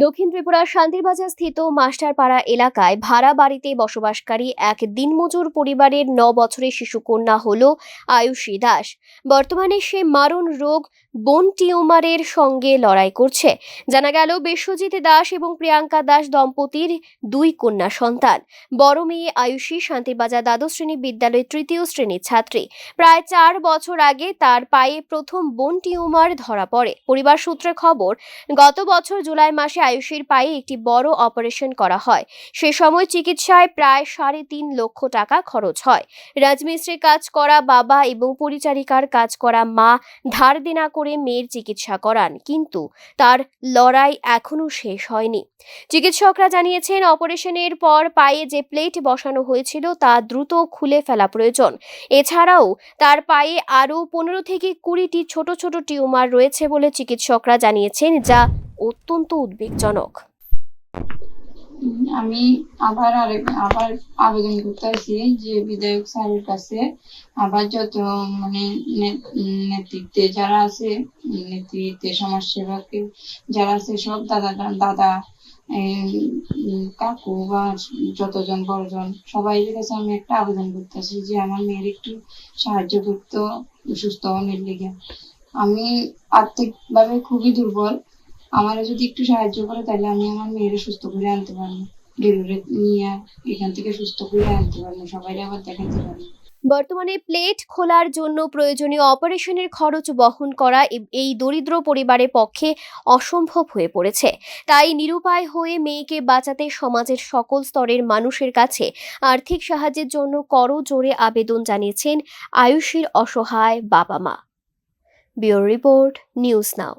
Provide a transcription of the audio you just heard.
দক্ষিণ ত্রিপুরার শান্তিরবাজার স্থিত মাস্টারপাড়া এলাকায় ভাড়া বাড়িতে বসবাসকারী এক দিনমজুর পরিবারের ৯ বছরের শিশুকন্যা হল আয়ুষী দাস। বর্তমানে সে মারণ রোগ বোন টিউমারের সঙ্গে লড়াই করছে। জানা গেল, বিশ্বজিৎ দাস এবং প্রিয়াঙ্কা দাস দম্পতির 2 কন্যা সন্তান। বড় মেয়ে আয়ুষী শান্তিরবাজার দ্বাদশ শ্রেণী বিদ্যালয়ের 3য় শ্রেণীর ছাত্রী। প্রায় 4 বছর আগে তার পায়ে প্রথম বোন টিউমার ধরা পড়ে। পরিবার সূত্রে খবর, গত বছর জুলাই মাসে আয়ুষীর পায়ে একটি বড় অপারেশন করা হয়। সে সময় চিকিৎসায় প্রায় 3.5 লক্ষ টাকা খরচ হয়। রাজমিস্ত্রির কাজ করা বাবা এবং পরিচারিকার কাজ করা মা ধার দেনা করে মেয়ের চিকিৎসা করান, কিন্তু তার লড়াই এখনো শেষ হয়নি। চিকিৎসকরা জানিয়েছেন, অপারেশনের পর পায়ে যে প্লেট বসানো হয়েছিল তা দ্রুত খুলে ফেলা প্রয়োজন। এছাড়াও তার পায়ে আরও 15 থেকে 20টি ছোট ছোট টিউমার রয়েছে বলে চিকিৎসকরা জানিয়েছেন, যা অত্যন্ত উদ্বেগজনক। আমি আবার আবেদন করতেছি যে বিধায়ক স্যারের কাছে, আবার যত নেতৃত্বে যারা আছে, নেতৃত্বে সমাজসেবক যারা আছে, সব দাদা কাকু বা যতজন বড়জন সবাই কাছে আমি একটা আবেদন করতেছি যে আমার মেয়ের একটু সাহায্য করতো সুস্থ হওয়ার লেগে। আমি আর্থিক ভাবে খুবই দুর্বল। আমার যদি একটু সাহায্য করে তাহলে আমি আমার মেয়েরে সুস্থ করে আনতে পারবো, ডেলিভারি নিয়ে এখান থেকে সুস্থ করে আনতে পারবো, সবাই আবার দেখাতে পারবো। বর্তমানে প্লেট খোলার জন্য প্রয়োজনীয় অপারেশনের খরচ বহন করা এই দরিদ্র পরিবারের পক্ষে অসম্ভব হয়ে পড়েছে। তাই নিরুপায় হয়ে মেয়েকে বাঁচাতে সমাজের সকল স্তরের মানুষের কাছে আর্থিক সাহায্যের জন্য করজোড়ে আবেদন জানিয়েছেন আয়ুষীর অসহায় বাবা মা। Bureau report, news now.